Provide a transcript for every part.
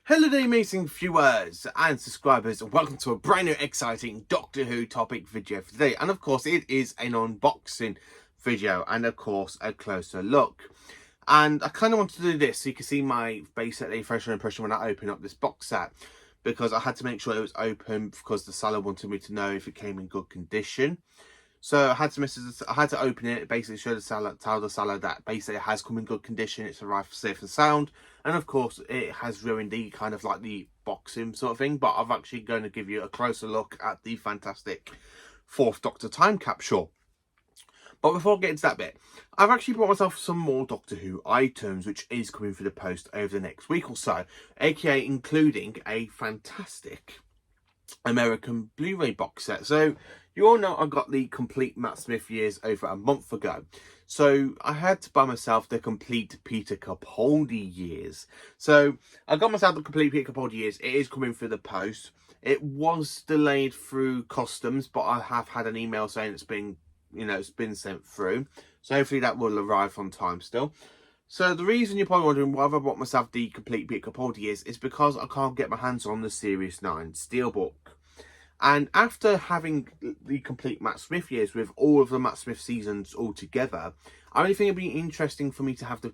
Hello there amazing viewers and subscribers, and welcome to a brand new exciting Doctor Who topic video for today. And of course it is an unboxing video and of course a closer look. And I kind of wanted to do this so you can see my basically first impression when I open up this box set, because I had to make sure it was open because the seller wanted me to know if it came in good condition. So I had to open it, basically show the seller, tell the seller that basically it has come in good condition, it's arrived safe and sound, and of course it has ruined the kind of like the boxing sort of thing. But I'm actually going to give you a closer look at the fantastic Fourth Doctor time capsule. But before I get into that bit, I've actually bought myself some more Doctor Who items, which is coming through the post over the next week or so, aka including a fantastic American Blu-ray box set. So you all know I got the complete Matt Smith years over a month ago, so I had to buy myself the complete Peter Capaldi years. So I got myself the complete Peter Capaldi years. It is coming through the post. It was delayed through customs, but I have had an email saying it's been sent through, so hopefully that will arrive on time still. So the reason you're probably wondering why I bought myself the complete Peter Capaldi is because I can't get my hands on the Series 9 Steelbook. And after having the complete Matt Smith years with all of the Matt Smith seasons all together, I really think it'd be interesting for me to have the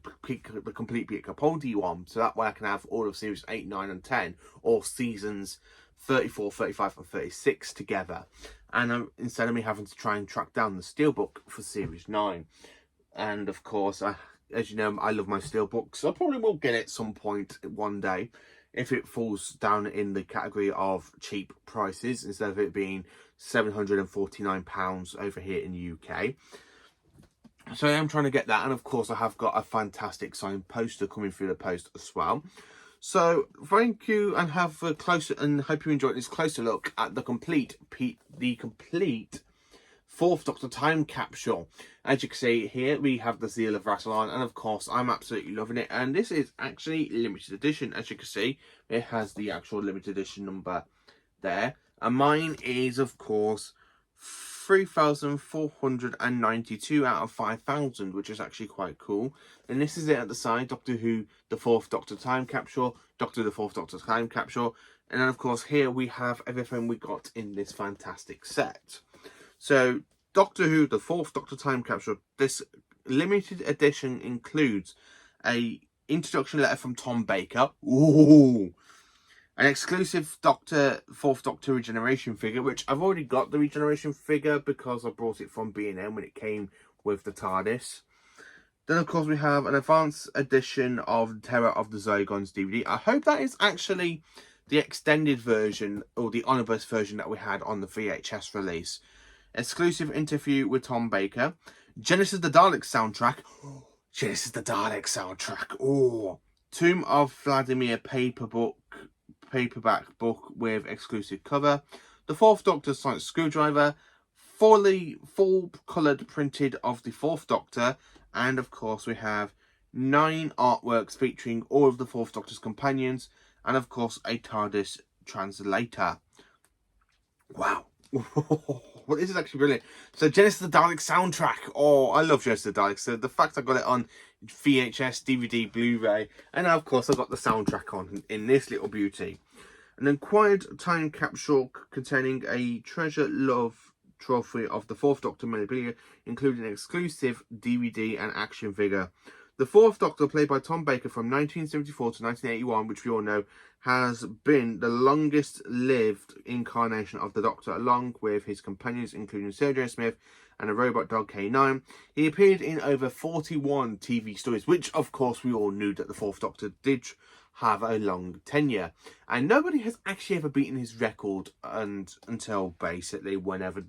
complete Peter Capaldi one, so that way I can have all of Series 8, 9 and 10, or seasons 34, 35 and 36 together. And instead of me having to try and track down the Steelbook for Series 9. And of course, as you know, I love my Steelbooks, so I probably will get it at some point one day, if it falls down in the category of cheap prices, instead of it being £749 over here in the UK. So I am trying to get that, and of course I have got a fantastic signed poster coming through the post as well. So thank you, and have a closer, and hope you enjoyed this closer look at the complete Fourth Doctor time capsule. As you can see here, we have the seal of Rassilon, and of course I'm absolutely loving it. And this is actually limited edition. As you can see, it has the actual limited edition number there, and mine is of course 3,492 out of 5,000, which is actually quite cool. And this is it at the side: Doctor Who, the Fourth Doctor time capsule, Doctor the Fourth Doctor time capsule, and then of course here we have everything we got in this fantastic set. So, Doctor Who, the Fourth Doctor time capsule, this limited edition includes a introduction letter from Tom Baker. Ooh! An exclusive Fourth Doctor regeneration figure, which I've already got the regeneration figure because I brought it from B&M when it came with the TARDIS. Then, of course, we have an advanced edition of Terror of the Zygons DVD. I hope that is actually the extended version, or the omnibus version that we had on the VHS release. Exclusive interview with Tom Baker. Genesis the Dalek soundtrack. Genesis the Dalek soundtrack. Oh. Tomb of Vladimir paperback book with exclusive cover. The Fourth Doctor sonic screwdriver. Full coloured printed of the Fourth Doctor. And of course we have 9 artworks featuring all of the Fourth Doctor's companions. And of course a TARDIS translator. Wow. Well, this is actually brilliant. So, Genesis the Dalek soundtrack. Oh, I love Genesis the Dalek. So, the fact I got it on VHS, DVD, Blu-ray, and now, of course, I got the soundtrack on in this little beauty. An acquired time capsule containing a treasure love trophy of the Fourth Doctor memorabilia, including an exclusive DVD and action figure. The Fourth Doctor, played by Tom Baker from 1974 to 1981, which we all know, has been the longest-lived incarnation of the Doctor, along with his companions, including Sarah Smith and a robot dog K9. He appeared in over 41 TV stories, which, of course, we all knew that the Fourth Doctor did have a long tenure. And nobody has actually ever beaten his record until, basically, whenever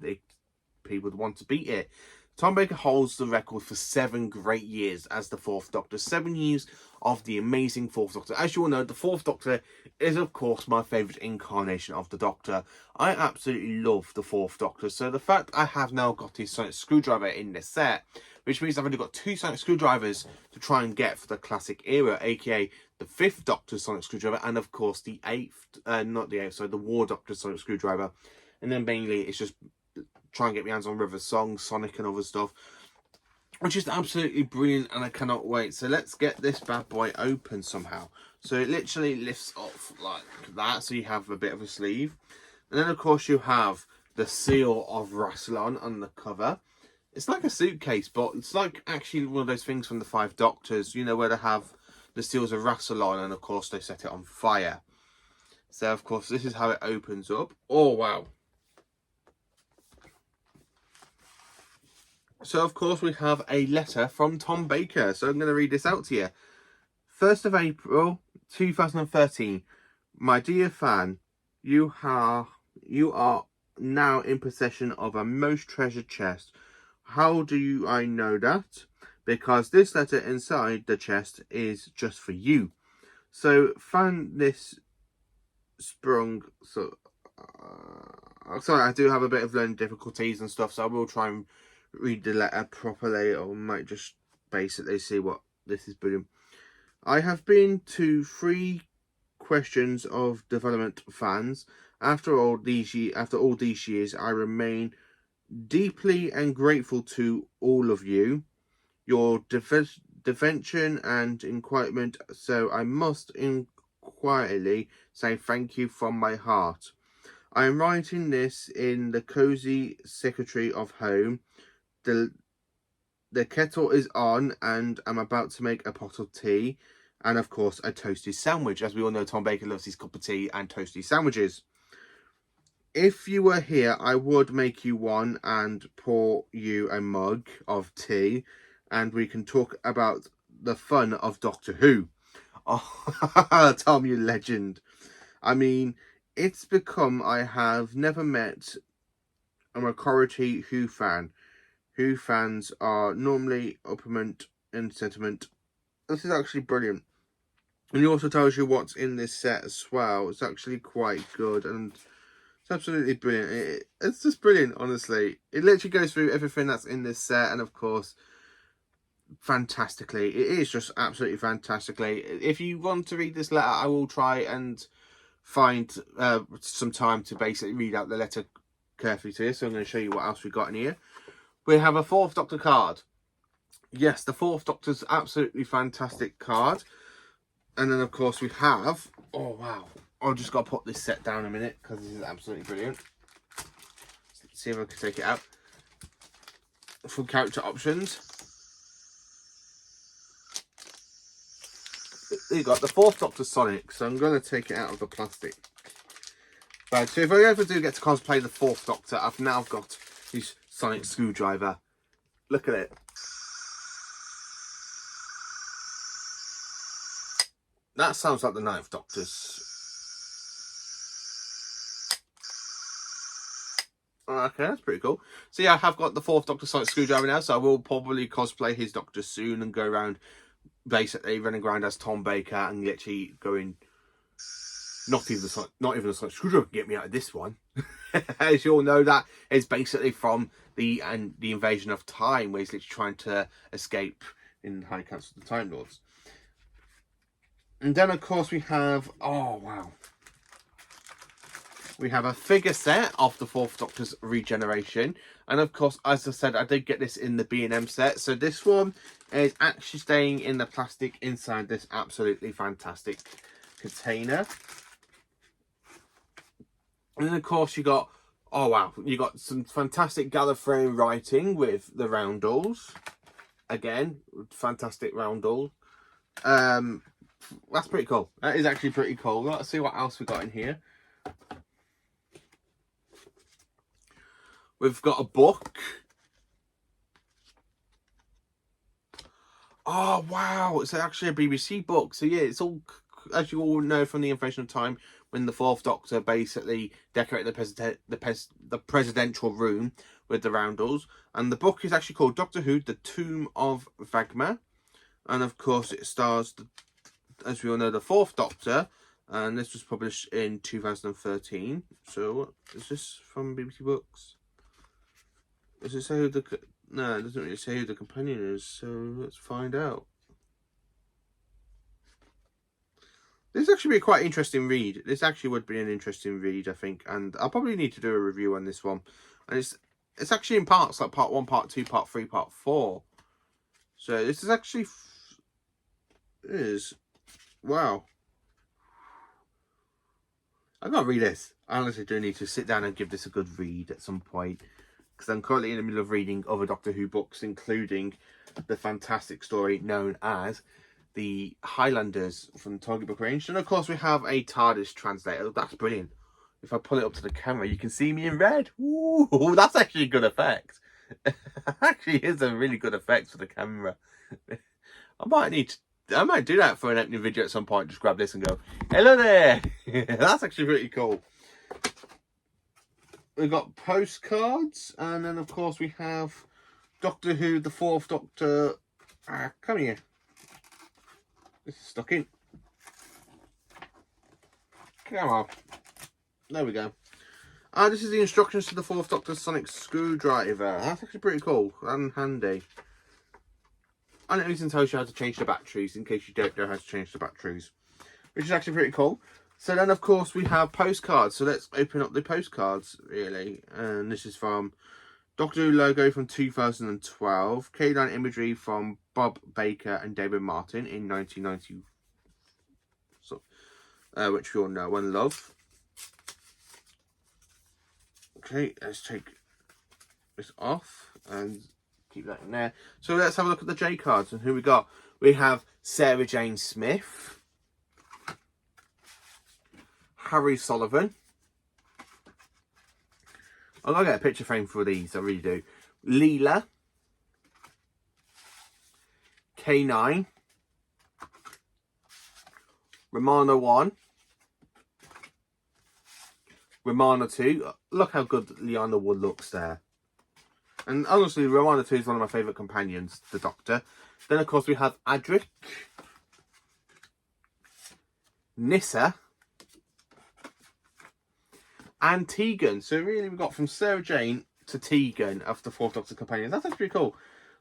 people want to beat it. Tom Baker holds the record for 7 great years as the Fourth Doctor. 7 years of the amazing Fourth Doctor. As you all know, the Fourth Doctor is, of course, my favourite incarnation of the Doctor. I absolutely love the Fourth Doctor. So the fact I have now got his sonic screwdriver in this set, which means I've only got 2 sonic screwdrivers to try and get for the classic era, aka the 5th Doctor sonic screwdriver, and of course the 8th, the War Doctor sonic screwdriver. And then mainly it's just try and get my hands on River Song, Sonic and other stuff. which is absolutely brilliant, and I cannot wait. So let's get this bad boy open somehow. So it literally lifts off like that, so you have a bit of a sleeve. And then of course you have the seal of Rassilon on the cover. It's like a suitcase, but it's like actually one of those things from the Five Doctors, you know, where they have the seals of Rassilon and of course they set it on fire. So of course this is how it opens up. Oh wow. So of course we have a letter from Tom Baker. So I'm going to read this out to you. 1st of April 2013. My dear fan, you are now in possession of a most treasured chest. How do I know that? Because this letter inside the chest is just for you. So found this sprung. So sorry, I do have a bit of learning difficulties and stuff, so I will try and read the letter properly, or might just basically see what this is doing. I have been to 3 questions of development fans. After all these years, I remain deeply and grateful to all of you, your devotion and inquiry. So I must quietly say thank you from my heart. I am writing this in the cozy secretary of home. The kettle is on, and I'm about to make a pot of tea, and of course a toasty sandwich. As we all know, Tom Baker loves his cup of tea and toasty sandwiches. If you were here, I would make you one and pour you a mug of tea, and we can talk about the fun of Doctor Who. Oh, Tom, you legend. I mean, it's become I have never met a majority Who fan. Who fans are normally uppermost in sentiment. This is actually brilliant. And it also tells you what's in this set as well. It's actually quite good, and it's absolutely brilliant. It's just brilliant, honestly. It literally goes through everything that's in this set, and of course, fantastically. It is just absolutely fantastically. If you want to read this letter, I will try and find some time to basically read out the letter carefully to you. So I'm going to show you what else we got in here. We have a 4th Doctor card. Yes, the 4th Doctor's absolutely fantastic card. And then, of course, we have... Oh, wow. I've just got to put this set down a minute because this is absolutely brilliant. Let's see if I can take it out. Full character options. You got the 4th Doctor Sonic. So I'm going to take it out of the plastic bag. So if I ever do get to cosplay the 4th Doctor, I've now got his Sonic screwdriver. Look at it. That sounds like the 9th Doctor's. Okay, that's pretty cool. So yeah, I have got the 4th Doctor Sonic screwdriver now, so I will probably cosplay his Doctor soon and go around, basically running around as Tom Baker and literally going. Not even the Sonic screwdriver can get me out of this one. As you all know, that is basically from the Invasion of Time, where he's literally trying to escape in High Council of the Time Lords. And then, of course, we have... Oh, wow. We have a figure set of the 4th Doctor's regeneration. And, of course, as I said, I did get this in the B&M set. So this one is actually staying in the plastic inside this absolutely fantastic container. And then, of course, you got... Oh, wow. You got some fantastic Gallifreyan writing with the roundels. Again, fantastic roundel. That's pretty cool. That is actually pretty cool. Let's see what else we got in here. We've got a book. Oh, wow. It's actually a BBC book. So, yeah, it's all, as you all know from the Invasion of Time, when the 4th Doctor basically decorated the presidential room with the roundels. And the book is actually called Doctor Who, The Tomb of Vagma. And, of course, it stars, as we all know, the 4th Doctor. And this was published in 2013. So, is this from BBC Books? Does it say who the... No, it doesn't really say who the companion is, so let's find out. This actually be a quite interesting read. This actually would be an interesting read, I think, and I'll probably need to do a review on this one. And it's actually in parts, like part 1, part 2, part 3, part 4. So this is actually wow. I gotta read this. I honestly do need to sit down and give this a good read at some point, because I'm currently in the middle of reading other Doctor Who books, including the fantastic story known as the Highlanders from the Target Book range. And of course we have a TARDIS translator. That's brilliant. If I pull it up to the camera, you can see me in red. Ooh, that's actually a good effect. Actually is a really good effect for the camera. I might do that for an opening video at some point. Just grab this and go, hello there. That's actually pretty cool. We've got postcards, and then of course we have Doctor Who, the Fourth Doctor. Come here. This is stuck in. Come on. There we go. This is the instructions to the Fourth Doctor's sonic screwdriver. That's actually pretty cool and handy. And it even tells you how to change the batteries, in case you don't know how to change the batteries, which is actually pretty cool. So then, of course, we have postcards. So let's open up the postcards, really. And this is from Doctor Who logo from 2012. K9 imagery from Bob Baker and David Martin in 1990, which we all know and love. Okay, let's take this off and keep that in there. So let's have a look at the J cards and who we got. We have Sarah Jane Smith, Harry Sullivan. I'm gonna get a picture frame for these, I really do. Leela, K9, Romana 1, Romana 2. Look how good Liana Wood looks there. And honestly, Romana 2 is one of my favourite companions, the Doctor. Then, of course, we have Adric, Nissa, and Tegan. So, really, we've got from Sarah Jane to Tegan of the Fourth Doctor companions. That's actually pretty cool.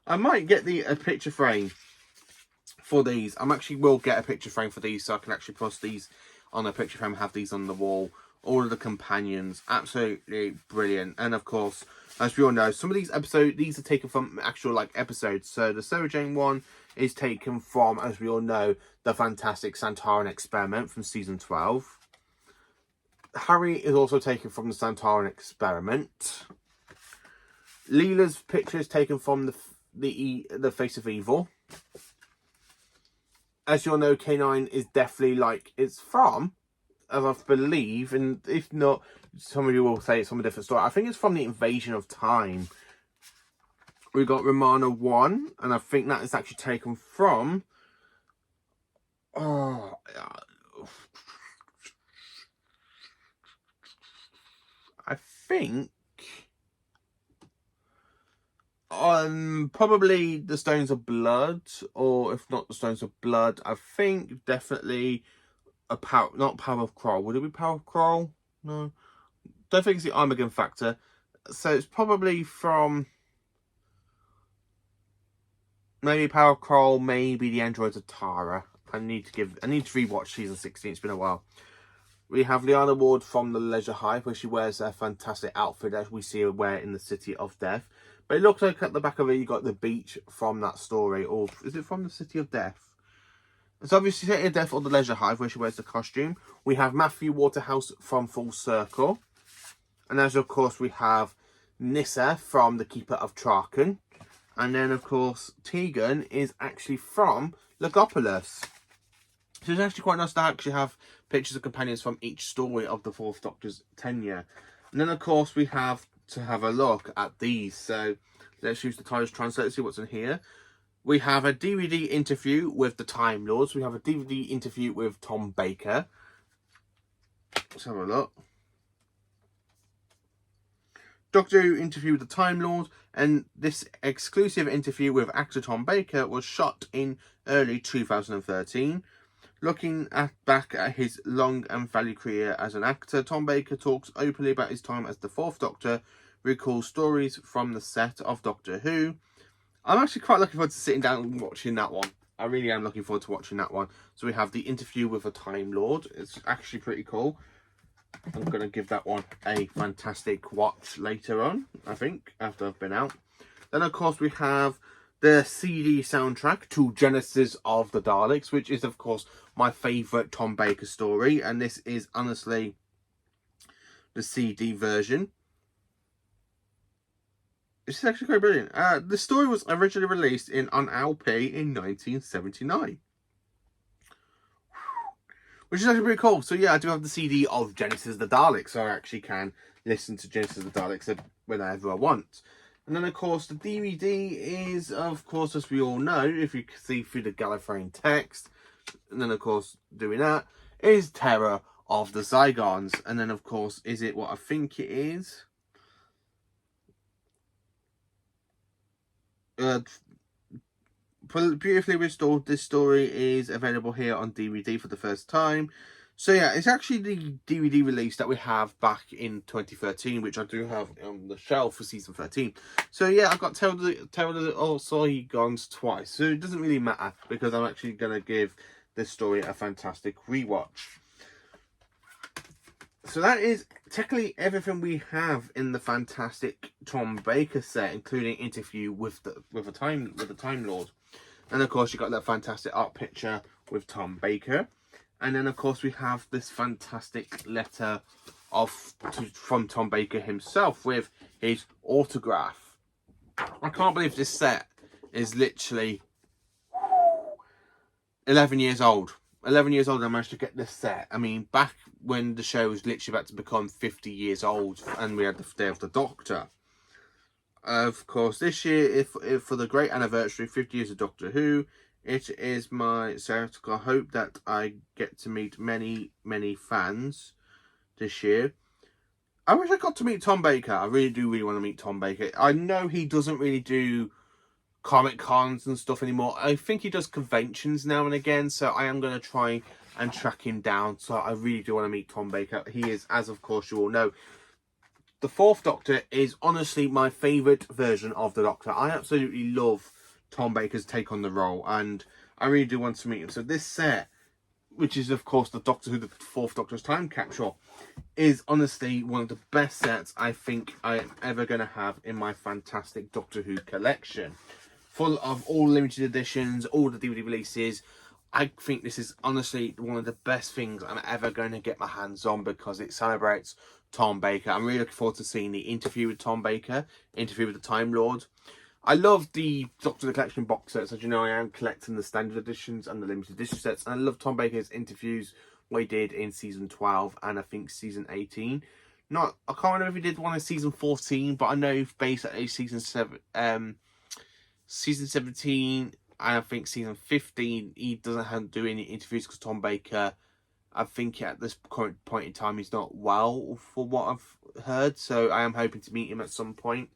I might get a picture frame for these. I will get a picture frame for these, so I can actually post these on a picture frame, have these on the wall. All of the companions, absolutely brilliant. And of course, as we all know, some of these episodes, these are taken from actual episodes. So the Sarah Jane one is taken from, as we all know, the fantastic Santaran Experiment from season 12. Harry is also taken from the Santaran Experiment. Leela's picture is taken from the Face of Evil. As you all know, K9 is definitely it's from, as I believe, and if not, some of you will say it's from a different story. I think it's from the Invasion of Time. We've got Romana 1, and I think that is actually taken from... I think... probably the Stones of Blood, or if not the Stones of Blood, I think definitely... not Power of Kroll. Would it be Power of Kroll? No. Don't think it's the Armageddon Factor. So it's probably from maybe Power of Kroll, maybe the Androids of Tara. I need to rewatch season 16. It's been a while. We have Liana Ward from the Leisure Hive, where she wears a fantastic outfit that we see her wear in the City of Death. But it looks like at the back of it you got the beach from that story. Or is it from the City of Death? It's obviously City of Death or the Leisure Hive, where she wears the costume. We have Matthew Waterhouse from Full Circle. And as of course we have Nissa from the Keeper of Traken. And then of course Tegan is actually from Logopolis. So it's actually quite nice to actually have pictures of companions from each story of the Fourth Doctor's tenure. And then of course we have to have a look at these. So let's use the TARDIS translator to see what's in here. We have a DVD interview with the Time Lords. We have a DVD interview with Tom Baker. Let's have a look. Doctor Who interview with the Time Lord, and this exclusive interview with actor Tom Baker was shot in early 2013. Looking back at his long and varied career as an actor, Tom Baker talks openly about his time as the Fourth Doctor, recalls stories from the set of Doctor Who. I'm actually quite looking forward to sitting down and watching that one. I really am looking forward to watching that one. So we have the interview with a Time Lord. It's actually pretty cool. I'm going to give that one a fantastic watch later on, I think, after I've been out. Then, of course, we have the CD soundtrack to Genesis of the Daleks, which is of course my favourite Tom Baker story, and this is honestly the CD version. This is actually quite brilliant. The story was originally released on LP in 1979. Which is actually pretty cool. So yeah, I do have the CD of Genesis of the Daleks, so I actually can listen to Genesis of the Daleks whenever I want. And then of course the DVD is, of course, as we all know, if you can see through the Gallifreyan text, and then of course doing that, is Terror of the Zygons. And then of course, is it what I think it is? Beautifully restored. This story is available here on DVD for the first time. So yeah, it's actually the DVD release that we have back in 2013, which I do have on the shelf for season 13. So yeah, I've got Terror of the Zygons twice, so it doesn't really matter because I'm actually going to give this story a fantastic rewatch. So that is technically everything we have in the fantastic Tom Baker set, including interview with the Time Lord. And of course, you got that fantastic art picture with Tom Baker. And then of course we have this fantastic letter from Tom Baker himself with his autograph. I can't believe this set is literally 11 years old. 11 years old, I managed to get this set. I mean, back when the show was literally about to become 50 years old and we had the Day of the Doctor. Of course, this year, if for the great anniversary, 50 years of Doctor Who, it is my I hope that I get to meet many, many fans this year. I wish I got to meet Tom Baker. I really do really want to meet Tom Baker. I know he doesn't really do Comic Cons and stuff anymore. I think he does conventions now and again, so I am going to try and track him down. So I really do want to meet Tom Baker. He is, as of course you all know, the Fourth Doctor is honestly my favourite version of the Doctor. I absolutely love Tom Baker's take on the role, and I really do want to meet him. So this set, which is of course the Doctor Who, the Fourth Doctor's time capsule, is honestly one of the best sets I think I am ever going to have in my fantastic Doctor Who collection. Full of all limited editions, all the DVD releases. I think this is honestly one of the best things I'm ever going to get my hands on because it celebrates Tom Baker. I'm really looking forward to seeing the interview with Tom Baker, interview with the Time Lord. I love the Doctor of the Collection box sets. As you know, I am collecting the standard editions and the limited edition sets. And I love Tom Baker's interviews, what he did in season 12 and I think season 18. I can't remember if he did one in season 14, but I know basically season 17 and I think season 15 he doesn't do any interviews because Tom Baker, I think at this current point in time, he's not well for what I've heard, so I am hoping to meet him at some point.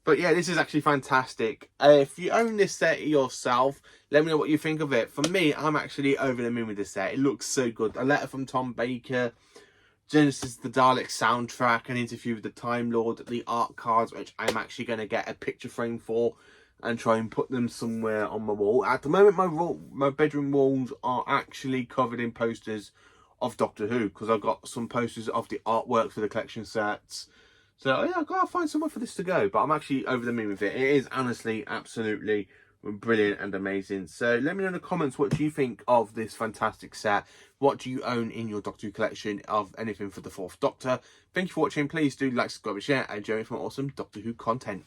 But yeah, this is actually fantastic. If you own this set yourself, let me know what you think of it. For me, I'm actually over the moon with this set. It looks so good. A letter from Tom Baker, Genesis the Dalek soundtrack, an interview with the Time Lord, the art cards, which I'm actually going to get a picture frame for and try and put them somewhere on my wall. At the moment, my bedroom walls are actually covered in posters of Doctor Who because I've got some posters of the artwork for the collection sets. So yeah, I've got to find somewhere for this to go, but I'm actually over the moon with it. It is honestly absolutely brilliant and amazing. So let me know in the comments, what do you think of this fantastic set? What do you own in your Doctor Who collection of anything for the Fourth Doctor? Thank you for watching. Please do like, subscribe and share and join me for more awesome Doctor Who content.